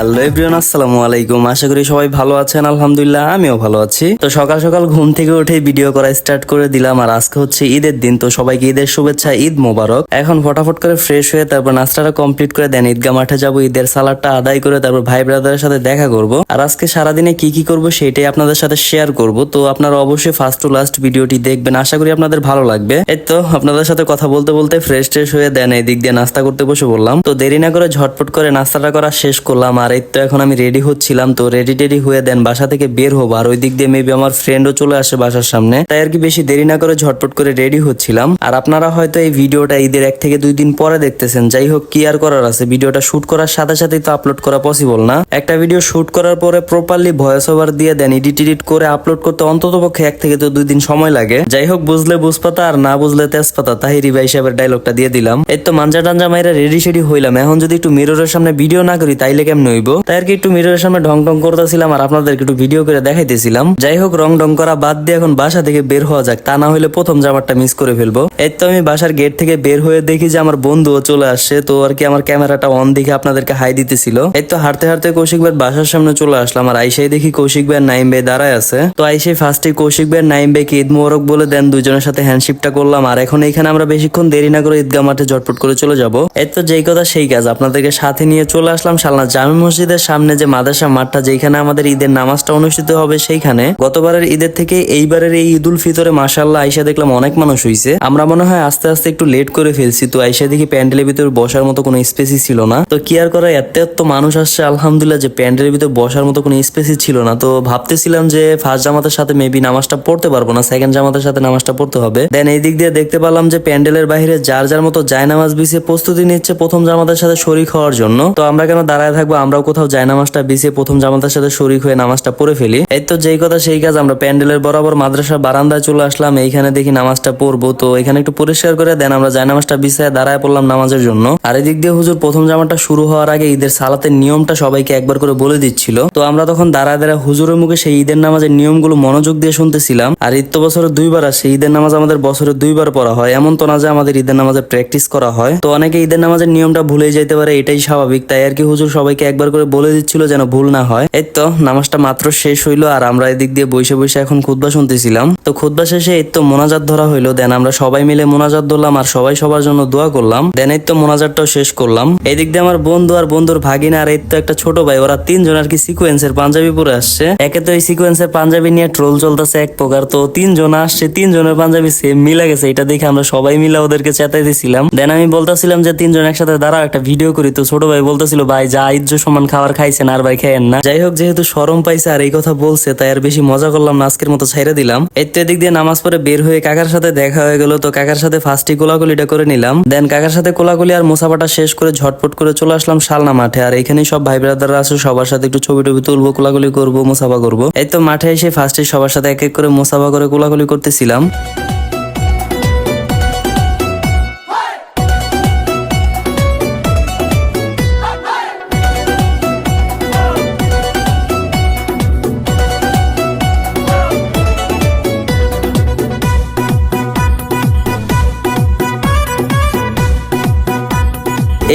Hello everyone, আসসালামু আলাইকুম। আশা করি সবাই ভালো আছেন। আলহামদুলিল্লাহ আমিও ভালো আছি। তো সকাল সকাল ঘুম থেকে উঠে ভিডিও করা স্টার্ট করে দিলাম। আর আজকে হচ্ছে ঈদের দিন, তো সবাইকে ঈদের শুভেচ্ছা, ঈদ মোবারক। এখন ফটাফট করে ফ্রেশ হয়ে তারপর নাস্তাটা কমপ্লিট করে দেন ঈদগাহ মাঠে যাবো, ঈদের সালাদটা আদায় করে তারপর ভাই ব্রাদারের সাথে দেখা করব। আর আজকে সারাদিনে কি কি করব সেটাই আপনাদের সাথে শেয়ার করব। তো আপনারা অবশ্যই ফার্স্ট টু লাস্ট ভিডিওটি দেখবেন, আশা করি আপনাদের ভালো লাগবে। এই তো আপনাদের সাথে কথা বলতে বলতে ফ্রেশ ট্রেশ হয়ে দেন এই দিক দিয়ে নাস্তা করতে বসে বললাম। তো দেরি না করে ঝটপট করে নাস্তাটা করা শেষ করলাম। আর এই তো এখন আমি রেডি হচ্ছিলাম, তো রেডি টেডি হয়ে দেন বাসা থেকে বের হবো। আর ওই দিক দিয়ে মেবি আমার ফ্রেন্ডও চলে আসে বাসার সামনে, তাই আর কি বেশি দেরি না করে ঝটপট করে রেডি হচ্ছিলাম। আর আপনারা হয়তো এই ভিডিওটা ঈদের 1 থেকে 2 দিন পরে দেখতেছেন। যাই হোক, কি আর করার আছে, ভিডিওটা শুট করার সাথে সাথেই তো আপলোড করা পসিবল না। একটা ভিডিও শুট করার পরে প্রপারলি ভয়েস ওভার দিয়ে দেন এডিট করে আপলোড করতে অন্তত পক্ষে 1 থেকে 2 দিন সময় লাগে। যাই হোক, বুঝলে বুঝপাতা আর না বুঝলে তেজপাতা, তাহিরি ভাই সাহেবের ডায়লগটা দিয়ে দিলাম। এই তো মাঞ্জা টাঞ্জা মাইরা রেডি সেডি হইলাম। এখন যদি একটু মিররের সামনে ভিডিও না করি তাইলে কেমন হইব, তাই আর কি একটু মিররের সামনে ঢং ঢং করতেছিলাম আর আপনাদেরকে একটু ভিডিও করে দেখাইতেছিলাম। যাই হোক, রং ঢং করা বাদ দিয়ে এখন বাসা থেকে বের হওয়া যাক, তা না হইলে প্রথম জামারটা মিস করে ফেলবো। এই তো আমি বাসার গেট থেকে বের হয়ে দেখি যে আমার বন্ধুও চলে আসছে। তো আর কি আমার ক্যামেরাটা অন দেখে আপনাদেরকে হাই দিতেছিল। এই তো হাঁটতে হাঁটতে কৌশিক ভাইয়ের বাসার সামনে চলে আসলাম। আর আইসাই দেখি কৌশিক ভাই নাইম ভাই দাঁড়ায় আছে। তো আইসাই ফার্স্টে কৌশিক ভাই নাইম ভাইকে ঈদ মোবারক বলে দেন, দুজনের সাথে হ্যান্ডশিপটা করলাম। আর এখন এইখানে আমরা বেশিক্ষণ দেরি না করে ঈদগাহ মাঠে ঝটপট করে চলে যাব। এই তো যেই কথা সেই কাজ, আপনাদেরকে সাথে নিয়ে চলে আসলাম শালনা জামে মসজিদের সামনে যে মাদ্রাসা মাঠটা, যেখানে আমাদের ঈদের নামাজটা অনুষ্ঠিত হবে সেইখানে। গতবারের ঈদের থেকে এইবারের এই ঈদুল ফিতরে মাশাআল্লাহ আইসা দেখলাম অনেক মানুষ হইছে। আমরা মনে হয় আস্তে আস্তে একটু লেট করে ফেলছি। তো আইসা দেখি প্যান্ডেলের ভিতরে বসার মতো কোনো স্পেসই ছিল না। তো কি আর করা, এত মানুষ আসছে আলহামদুলিল্লাহ যে প্যান্ডেলের ভিতরে বসার মতো কোনো স্পেসই ছিল না। তো ভাবতেছিলাম যে ফার্স্ট জামাতের সাথে মেবি নামাজটা পড়তে পারবো না, সেকেন্ড জামাতের সাথে নামাজটা পড়তে হবে। দেন এই দিক দিয়ে দেখতে পেলাম যে প্যান্ডেলের বাইরে যার যার মতো জায়নামাজ বিছিয়ে প্রস্তুতি নিচ্ছে প্রথম জামাতের সাথে শরীক হওয়ার জন্য। তো আমরা কেন দাঁড়ায় থাকবো, আমরাও কোথাও জায়নামাজটা বিছিয়ে প্রথম জামাতের সাথে শরীক হয়ে নামাজটা পড়ে ফেলি। এই তো যেই কথা সেই কাজ, আমরা প্যান্ডেলের বরাবর মাদ্রাসার বারান্দায় চলে আসলাম। এইখানে দেখি নামাজটা পড়বো, তো এখানে একটু পরিষ্কার করে দেন আমরা জায়নামাজটা বিছিয়ে দাঁড়ায় পড়লাম নামাজের জন্য। আর এই দিক দিয়ে হুজুর প্রথম জামাটা শুরু হওয়ার আগে ঈদের সালাতের নিয়মটা সবাইকে একবার করে বলে দিচ্ছিল। তো আমরা তখন দাঁড়ায় দাঁড়ায় হুজুরের মুখে সেই ঈদের নামাজের নিয়মগুলো মনোযোগ দিয়ে শুনতেছিলাম। আর ঈদ তো বছরে 2 বার আসে, ঈদের নামাজ আমাদের বছরে 2 বার পড়া হয়, এমন তো না যে আমাদের ঈদের নামাজের প্র্যাকটিস করা হয়। তো অনেকে ঈদের নামাজের নিয়মটা ভুলে যাইতে পারে, এটাই স্বাভাবিক। তাই আর কি হুজুর সবাইকে একবার করে বলে দিচ্ছিল যেন ভুল না হয়। এই তো নামাজটা মাত্র শেষ হইলো আর আমরা এদিক দিয়ে বসে বসে এখন খুতবা শুনতেছিলাম। তো খুতবা শেষে এই তো মোনাজাত ধরা হইলো। দেন আমরা সবাই মিলে মোনাজাত ধরলাম আর সবাই সবার জন্য দোয়া করলাম। দেন এই তো মোনাজাতটাও শেষ করলাম। এদিক দিয়ে আমার বন্ধু আর বন্ধুর ভাগিনা আর এই তো একটা ছোট ভাই, ওরা 3 জন আর কি সিকোয়েন্সের পাঞ্জাবি পরে আসছে। একে তো এই সিকোয়েন্সের পাঞ্জাবি নিয়ে ট্রোল চলতেছে এক প্রকার। তো 3 জন আসছে, 3 জনের পাঞ্জাবি সেম মিলে গেছে, এটা দেখে আমরা সবাই মিলে ওদেরকে চেতাইতেছিলাম। দেন আমি বলতেছিলাম যে 3 জন একসাথে দাঁড়াও একটা ভিডিও করি। তো ছোট ভাই বলতেছিল ভাই যা ইজ্জত সমান খাবার খাইছেন আর ভাই খাইয়েন না। যাই হোক, যেহেতু শরম পাইছে আর এই কথা বলছে তাই আর বেশি মজা করলাম না, আজকের মতো ছাইড়া দিলাম। এই তো এদিক দিয়ে নামাজ পড়ে বের হয়ে কাকার সাথে দেখা হয়ে গেল। তো কাকার সাথে ফার্স্টে কোলাকুলিটা করে নিলাম। দেন কাকার সাথে কোলাকুলি আর মোসাফাটা শেষ করে ঝটপট করে চলে আসলাম শালনা মাঠে। আর এখানেই সব ভাই ব্রাদাররা আছে, সবার সাথে একটু ছবি টবি তুলবো, কোলাকুলি করবো, মোসাফা করবো। এই তো মাঠে এসে ফার্স্টে সবার সাথে এক এক করে মোসাফা করে কোলাকুলি করতেছিলাম।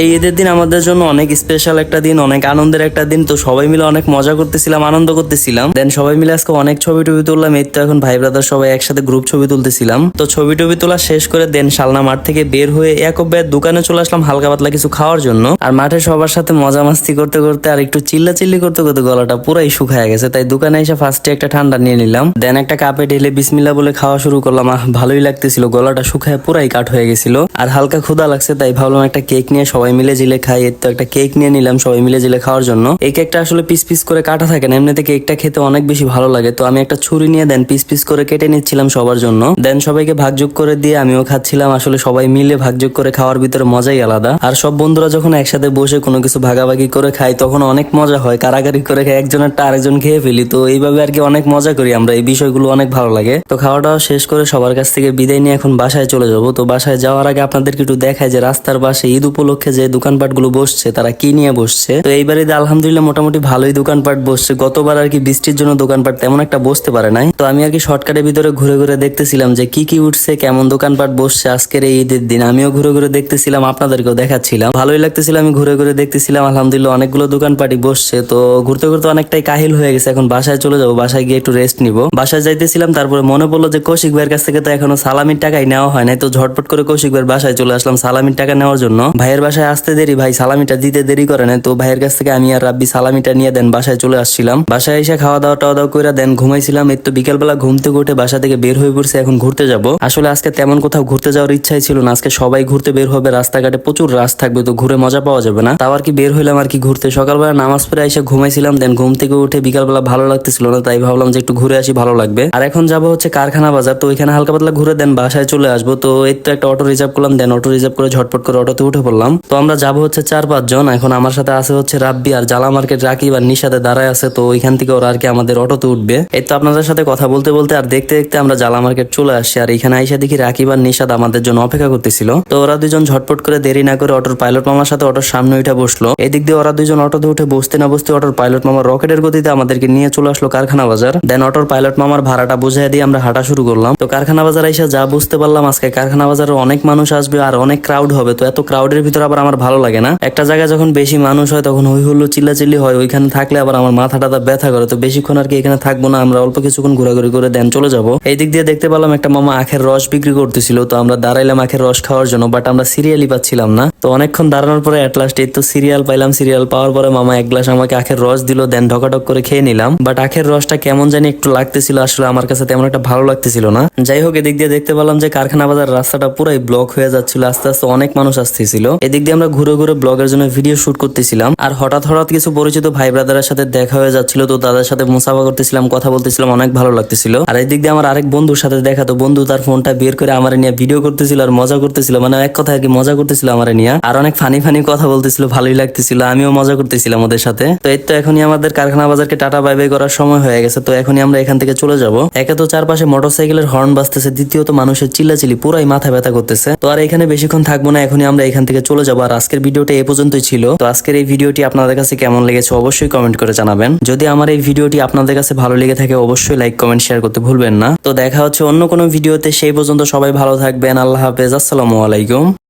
এই ঈদের দিন আমাদের জন্য অনেক স্পেশাল একটা দিন, অনেক আনন্দের একটা দিন। তো সবাই মিলে অনেক মজা করতেছিলাম, আনন্দ করতেছিলাম। দেন সবাই মিলে আজকে অনেক ছবি টবি তুললাম। এই তো এখন ভাই ব্রাদার সবাই একসাথে গ্রুপ ছবি তুলতেছিলাম। তো ছবি টবি তোলা শেষ করে দেন শালনা মাঠ থেকে বের হয়ে ইয়াকুব ভাইয়ের দোকানে চলে আসলাম হালকা পাতলা কিছু খাওয়ার জন্য। আর মাঠে সবার সাথে মজা মাস্তি করতে করতে আর একটু চিল্লাচিল্লি করতে করতে গলাটা পুরাই শুকায় গেছে। তাই দোকানে এসে ফার্স্টে একটা ঠান্ডা নিয়ে নিলাম। দেন একটা কাপে ঢেলে বিসমিল্লাহ বলে খাওয়া শুরু করলাম। ভালোই লাগতেছিল, গলাটা শুকায় পুরাই কাঠ হয়ে গেছিল আর হালকা ক্ষুধা লাগছে। তাই ভাবলাম একটা কেক নিয়ে সবাই মিলে জিলে খাই। তো একটা কেক নিয়ে নিলাম সবাই মিলে জিলে খাওয়ার জন্য। এই কেকটা আসলে পিস পিস করে কাটা থাকে না, এমনিতে কেকটা খেতে অনেক বেশি ভালো লাগে। তো আমি একটা ছুরি নিয়ে দেন পিস পিস করে কেটে নিচ্ছিলাম সবার জন্য। দেন সবাইকে ভাগযোগ করে দিয়ে আমিও খাচ্ছিলাম। আসলে সবাই মিলে ভাগযোগ করে খাওয়ার ভিতরে মজাই আলাদা। আর সব বন্ধুরা যখন একসাথে বসে কোনো কিছু ভাগাভাগি করে খাই তখন অনেক মজা হয়। কারাকারি করে খাই, একজনেরটা আরেকজন খেয়ে ফেলি। তো এইভাবে আর কি অনেক মজা করি আমরা, এই বিষয়গুলো অনেক ভালো লাগে। তো খাওয়া দাওয়া শেষ করে সবার কাছ থেকে বিদায় নিয়ে এখন বাসায় চলে যাবো। তো বাসায় যাওয়ার আগে আপনাদেরকে একটু দেখায় যে রাস্তার পাশে ঈদ উপলক্ষে যে দোকানপাট গুলো বসছে তারা কি নিয়ে বসছে। তো এইবার ঈদে আলহামদুলিল্লাহ মোটামুটি ভালোই দোকানপাট বসছে। গতবার আর কি বৃষ্টির জন্য দোকানপাট তেমন একটা বসতে পারে নাই। তো আমি আর কি শর্টকাটের ভিতরে ঘুরে ঘুরে দেখতেছিলাম যে কি কি উঠছে, কেমন দোকানপাট বসছে আজকের এই ঈদের দিন। আমিও ঘুরে ঘুরে দেখতেছিলাম, আপনাদেরকেও দেখাচ্ছিলাম। ভালোই লাগতেছিল, আমি ঘুরে ঘুরে দেখতেছিলাম। আলহামদুলিল্লাহ অনেকগুলো দোকানপাটই বসছে। তো ঘুরতে ঘুরতে অনেকটাই কাহিল হয়ে গেছে, এখন বাসায় চলে যাবো, বাসায় গিয়ে একটু রেস্ট নিবো। বাসায় যাইতেছিলাম, তারপরে মনে পড়লো যে কৌশিক ভাইয়ের কাছ থেকে তো এখনো সালামির টাকাই নেওয়া হয় নাই। তো ঝটপট করে কৌশিক ভাইয়ের বাসায় চলে আসলাম সালামির টাকা নেওয়ার জন্য। ভাইয়ের বাসায় আসতে দেরি, ভাই সালামিটা দিতে দেরি করে না। তো ভাইয়ের কাছ থেকে আমি আর রাব্বি সালামিটা নিয়ে দেন বাসায় চলে আসছিলাম। বাসায় এসে খাওয়া দাওয়া টাওয়া দাওয়া করে দেন ঘুমাইছিলাম। এই তো বিকেলবেলা ঘুম থেকে উঠে বাসা থেকে বের হয়ে পড়ছে, এখন ঘুরতে যাব। আসলে আজকে তেমন কোথাও ঘুরতে যাওয়ার ইচ্ছাই ছিল না। আজকে সবাই ঘুরতে বের হবে, রাস্তাঘাটে প্রচুর রাশ থাকবে, তো ঘুরে মজা পাওয়া যাবে না। তাও আর কি বের হইলাম আর কি ঘুরতে। সকালবেলা নামাজ পড়ে এসে ঘুমাইছিলাম, দেন ঘুম থেকে উঠে বিকালবেলা ভালো লাগতেছিল না, তাই ভাবলাম যে একটু ঘুরে আসি, ভালো লাগবে। আর এখন যাবো হচ্ছে কারখানা বাজার, তো ওইখানে হালকা পাতলা ঘুরে দেন বাসায় চলে আসবো। তো এই তো একটা অটো রিজার্ভ করলাম, দেন অটো রিজার্ভ করে ঝটপট করে অটোতে উঠে পড়লাম। তো আমরা যাবো হচ্ছে 4-5 জন। এখন আমার সাথে আছে হচ্ছে রাব্বি আর জালা মার্কেট রাকিব আর নিশাতে দাঁড়ায় আছে। তো ওইখান থেকে ওরা আর কি আমাদের অটোতে উঠবে। এই তো আপনাদের সাথে কথা বলতে বলতে আর দেখতে দেখতে আমরা জালা মার্কেট চলে আসছি। আর এখানে আইসা দেখি রাকিব আর নিশাদ আমাদের জন্য অপেক্ষা করতেছিল। তো ওরা দুজন ঝটপট করে দেরি না করে অটোর পাইলট মামার সাথে অটোর সামনে উঠে বসলো। এদিক দিয়ে ওরা দুজন অটোতে উঠে বসতে না বসতে অটোর পাইলট মামা রকেটের গতিতে আমাদেরকে নিয়ে চলে আসলো কারখানা বাজার। দেন অটোর পাইলট মামার ভাড়াটা বুঝিয়ে দিয়ে আমরা হাঁটা শুরু করলাম। তো কারখানা বাজার এসে যা বুঝতে পারলাম, আজকে কারখানা বাজারে অনেক মানুষ আসবে আর অনেক ক্রাউড হবে। তো এত ক্রাউডের ভিতরে আবার আমার ভালো লাগে না। একটা জায়গায় যখন বেশি মানুষ হয় তখন হই হুল্লো চিল্লাচিল্লি হয়, ওইখানে থাকলে আবার আমার মাথা টাথা ব্যথা করে। তো বেশিক্ষণ আর কি এখানে থাকবো না, আমরা অল্প কিছুক্ষণ ঘোরাঘুরি করে দেন চলে যাবো। এই দিক দিয়ে দেখতে পেলাম একটা মামা আখের রস বিক্রি করতেছিল। তো আমরা দাঁড়াইলাম আখের রস খাওয়ার জন্য, বাট আমরা সিরিয়ালই পাচ্ছিলাম না। তো অনেকক্ষণ দাঁড়ানোর পরে এট লাস্ট এই তো সিরিয়াল পাইলাম। সিরিয়াল পাওয়ার পরে মামা এক গ্লাস আমাকে আখের রস দিল, দেন ঢকাঢক করে খেয়ে নিলাম। বাট আখের রসটা কেমন জানি একটু লাগতেছিল, আসলে আমার কাছে তেমন একটা ভালো লাগতেছিল না। যাই হোক, এদিক দিয়ে দেখতে পেলাম যে কারখানা বাজার রাস্তাটা পুরাই ব্লক হয়ে যাচ্ছিল, আস্তে আস্তে অনেক মানুষ আসতেছিল। এদিক দিয়ে আমরা ঘুরে ঘুরে ব্লগের জন্য ভিডিও শুট করতেছিলাম। আর হঠাৎ হঠাৎ কিছু পরিচিত ভাই ব্রাদারের সাথে দেখা হয়ে যাচ্ছিল, তো তাদের সাথে মুসাফা করতেছিলাম, কথা বলতেছিলাম, অনেক ভালো লাগতেছিল। আর এদিক দিয়ে আমার আরেক বন্ধুর সাথে দেখা, তো বন্ধু তার ফোনটা বের করে আমার নিয়ে ভিডিও করতেছিল আর মজা করতেছিল, মানে এক কথা আর কি মজা করতেছিল আমার নিয়ে। আর অনেক ফানি ফানি কথা বলতেছিল, ভালোই লাগতেছিল, আমিও মজা করতেছিলাম ওদের সাথে। তো এই তো এখনই আমাদের কারখানা বাজারকে টাটা বাই বাই করার সময় হয়ে গেছে। তো এখনই আমরা এখান থেকে চলে যাব। একে তো চারপাশে মোটরসাইকেলের হর্ন বাজতেছে, দ্বিতীয়ত মানুষের চিল্লাচিল্লি পুরাই মাথা ব্যথা করতেছে। তো আর এখানে বেশিক্ষণ থাকবো না, এখনই আমরা এখান থেকে চলে যাবো। আর আজকের ভিডিওটা এই পর্যন্তই ছিল। তো আজকের এই ভিডিওটি আপনাদের কাছে কেমন লেগেছে অবশ্যই কমেন্ট করে জানাবেন। যদি আমার এই ভিডিওটি আপনাদের কাছে ভালো লেগে থাকে অবশ্যই লাইক কমেন্ট শেয়ার করতে ভুলবেন না। তো দেখা হচ্ছে অন্য কোনো ভিডিওতে, সেই পর্যন্ত সবাই ভালো থাকবেন। আল্লাহ হাফেজ, আসসালামু আলাইকুম।